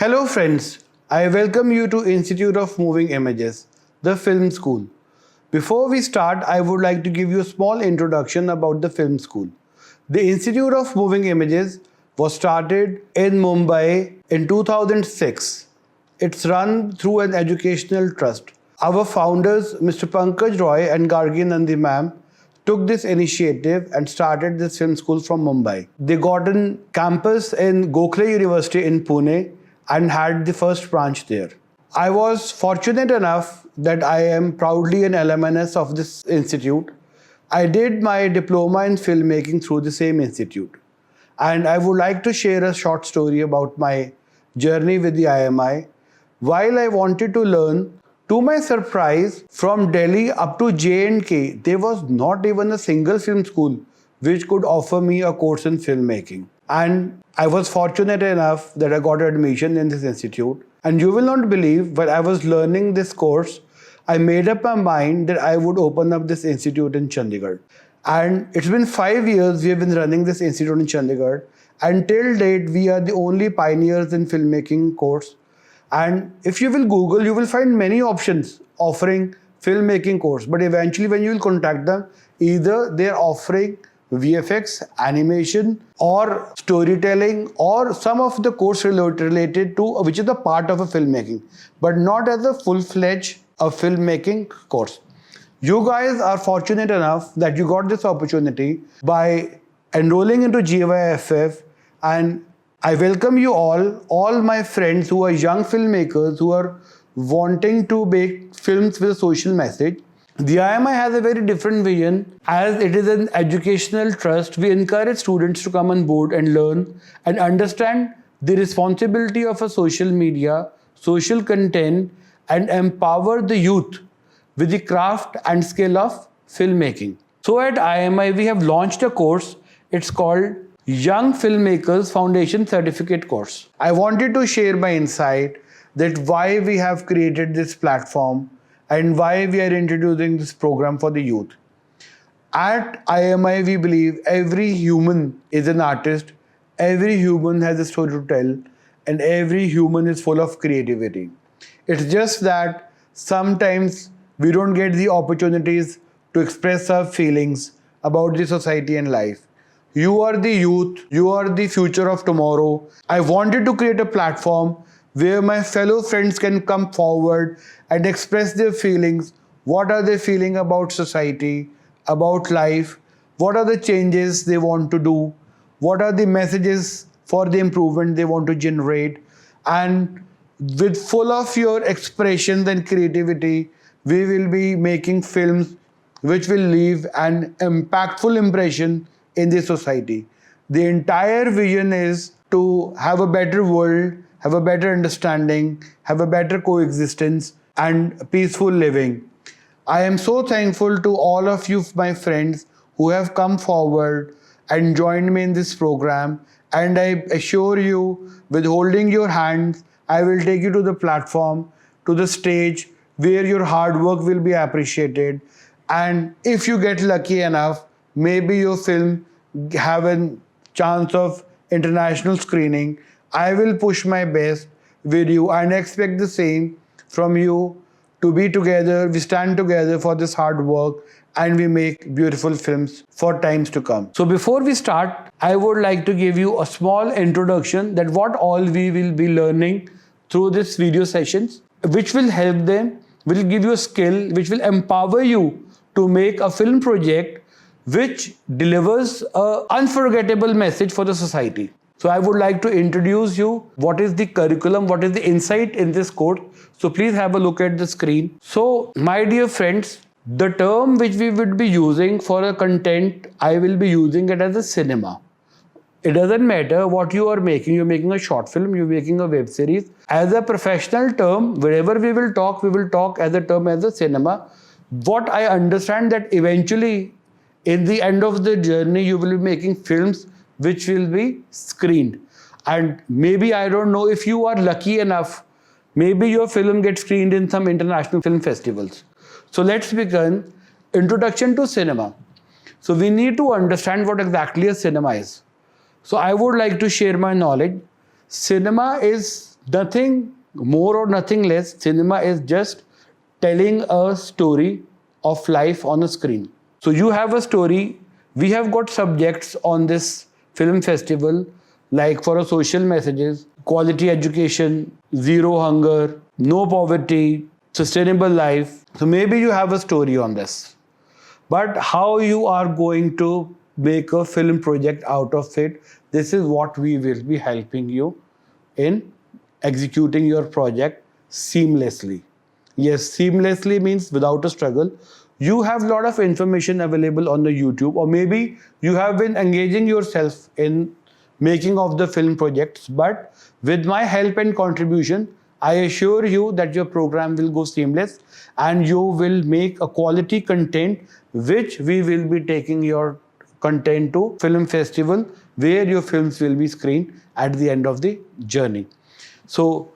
Hello friends, I welcome you to Institute of Moving Images, the film school. Before we start, I would like to give you a small introduction about the film school. The Institute of Moving Images was started in Mumbai in 2006. It's run through an educational trust. Our founders, Mr. Pankaj Roy and Gargi Nandi ma'am, took this initiative and started this film school from Mumbai. They got a campus in Gokhale University in Pune and had the first branch there. I was fortunate enough that I am proudly an alumnus of this institute. I did my diploma in filmmaking through the same institute. And I would like to share a short story about my journey with the IMI. While I wanted to learn, to my surprise, from Delhi up to J&K, there was not even a single film school which could offer me a course in filmmaking. And I was fortunate enough that I got admission in this institute. And you will not believe, while I was learning this course, I made up my mind that I would open up this institute in Chandigarh. And it's been 5 years we have been running this institute in Chandigarh. And till date, we are the only pioneers in filmmaking course. And if you will Google, you will find many options offering filmmaking course. But eventually when you will contact them, either they're offering VFX, animation, or storytelling, or some of the course related to which is a part of a filmmaking, but not as a full-fledged filmmaking course. You guys are fortunate enough that you got this opportunity by enrolling into GYFF, and I welcome you all my friends who are young filmmakers who are wanting to make films with a social message. The IMI has a very different vision. As it is an educational trust, we encourage students to come on board and learn and understand the responsibility of a social media, social content, and empower the youth with the craft and skill of filmmaking. So at IMI, we have launched a course. It's called Young Filmmakers Foundation Certificate Course. I wanted to share my insight that why we have created this platform and why we are introducing this program for the youth. At IMI, we believe every human is an artist, every human has a story to tell, and every human is full of creativity. It's just that sometimes we don't get the opportunities to express our feelings about the society and life. You are the youth, you are the future of tomorrow. I wanted to create a platform where my fellow friends can come forward and express their feelings. What are they feeling about society, about life? What are the changes they want to do? What are the messages for the improvement they want to generate? And with full of your expressions and creativity, we will be making films which will leave an impactful impression in the society. The entire vision is to have a better world, have a better understanding, have a better coexistence and peaceful living. I am so thankful to all of you, my friends, who have come forward and joined me in this program. And I assure you, with holding your hands, I will take you to the platform, to the stage where your hard work will be appreciated. And if you get lucky enough, maybe your film have a chance of international screening. I will push my best with you and expect the same from you to be together. We stand together for this hard work and we make beautiful films for times to come. So before we start, I would like to give you a small introduction that what all we will be learning through this video sessions, which will help them, will give you a skill, which will empower you to make a film project which delivers an unforgettable message for the society. So I would like to introduce you what is the curriculum, what is the insight in this course. So please have a look at the screen. So my dear friends, the term which we would be using for a content, I will be using it as a cinema. It doesn't matter what you are making. You're making a short film, you're making a web series. As a professional term, wherever we will talk as a term as a cinema. What I understand that eventually in the end of the journey, you will be making films which will be screened. And maybe, I don't know, if you are lucky enough, maybe your film gets screened in some international film festivals. So let's begin. Introduction to cinema. So we need to understand what exactly a cinema is. So I would like to share my knowledge. Cinema is Nothing more or nothing less, cinema is just telling a story of life on a screen. So you have a story. We have got subjects on this film festival, like for a social messages, quality education, zero hunger, no poverty, sustainable life. So maybe you have a story on this. But how you are going to make a film project out of it, this is what we will be helping you in executing your project seamlessly. Yes, seamlessly means without a struggle. You have a lot of information available on the YouTube, or maybe you have been engaging yourself in making of the film projects, but with my help and contribution, I assure you that your program will go seamless and you will make a quality content which we will be taking your content to film festival where your films will be screened at the end of the journey. So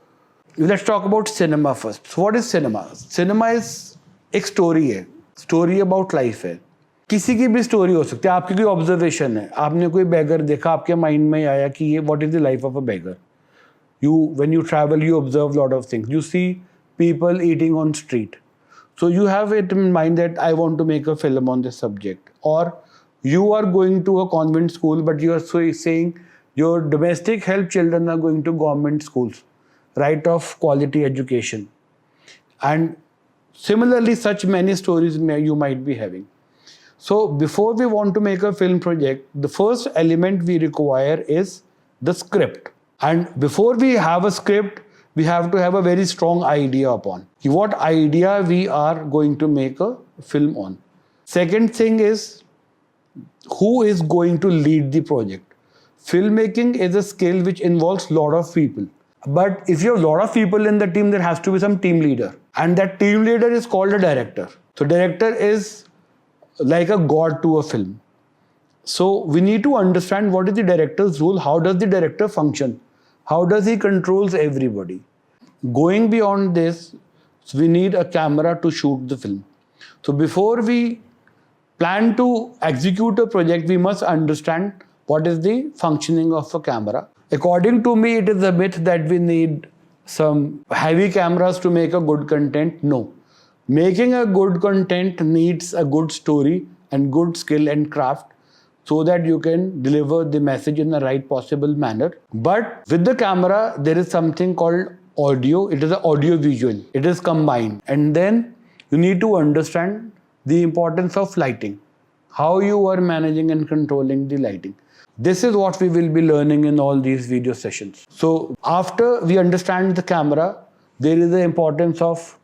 let's talk about cinema first. So what is cinema? Cinema is एक story है, story about life है. किसी की भी story हो सकती है. आपकी कोई ऑब्जर्वेशन है, आपने कोई बेगर देखा, आपके माइंड में आया कि ये what is the life of a beggar. You when you travel, you observe a lot of things. You see people eating on street, so you have it in mind that I want to make a film on this subject. Or you are going to a convent school, but you are saying your domestic help children are going to government schools, right of quality education. And similarly, such many stories you might be having. So before we want to make a film project, the first element we require is the script. And before we have a script, we have to have a very strong idea upon what idea we are going to make a film on. Second thing is who is going to lead the project. Filmmaking is a skill which involves a lot of people. But if you have a lot of people in the team, there has to be some team leader. And that team leader is called a director. So director is like a god to a film. So we need to understand what is the director's role, how does the director function, how does he controls everybody. Going beyond this, we need a camera to shoot the film. So before we plan to execute a project, we must understand what is the functioning of a camera. According to me, it is a myth that we need some heavy cameras to make a good content. No. Making a good content needs a good story and good skill and craft, so that you can deliver the message in the right possible manner. But with the camera, there is something called audio. It is an audio visual. It is combined. And then you need to understand the importance of lighting, how you are managing and controlling the lighting. This is what we will be learning in all these video sessions. So after we understand the camera, there is the importance of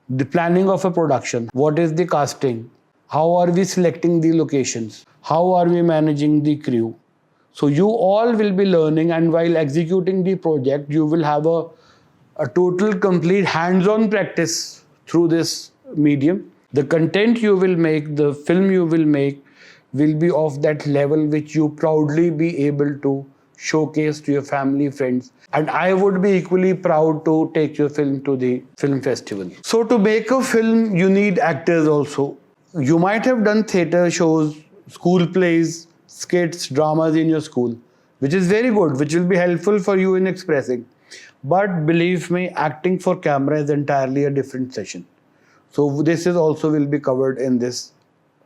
the planning of a production. What is the casting? How are we selecting the locations? How are we managing the crew? So you all will be learning, and while executing the project, you will have a total complete hands-on practice through this medium. The content you will make, the film you will make, will be of that level which you proudly be able to showcase to your family, friends. And I would be equally proud to take your film to the film festival. So to make a film, you need actors also. You might have done theatre shows, school plays, skits, dramas in your school, which is very good, which will be helpful for you in expressing. But believe me, acting for camera is entirely a different session. So this is also will be covered in this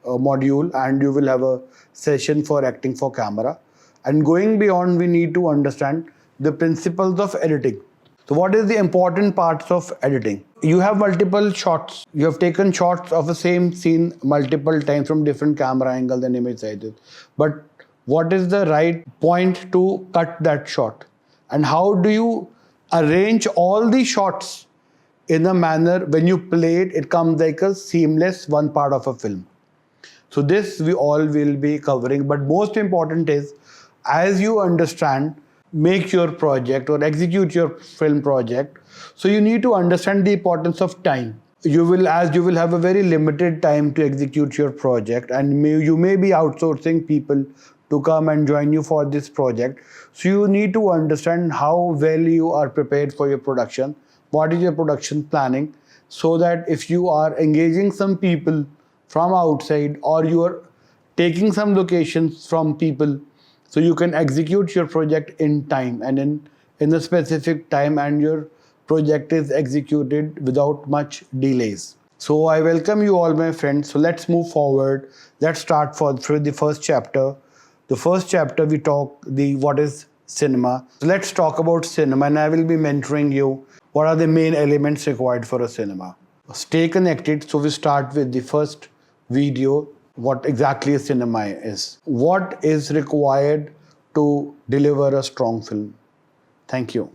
module, and you will have a session for acting for camera. And going beyond, we need to understand the principles of editing. So what is the important parts of editing? You have multiple shots. You have taken shots of the same scene multiple times from different camera angles and image sizes. But what is the right point to cut that shot? And how do you arrange all the shots in a manner when you play it, it comes like a seamless one part of a film. So this we all will be covering. But most important is, as you understand, make your project or execute your film project, so you need to understand the importance of time. You will have a very limited time to execute your project, and you may be outsourcing people to come and join you for this project. So you need to understand how well you are prepared for your production, what is your production planning, so that if you are engaging some people from outside or you are taking some locations from people, so you can execute your project in time and in in a specific time and your project is executed without much delays. So I welcome you all, my friends. So let's move forward. Let's start for the first chapter. The first chapter we talk the what is cinema. So let's talk about cinema, and I will be mentoring you what are the main elements required for a cinema. Stay connected. So we start with the first video, what exactly a cinema is. What is required to deliver a strong film? Thank you.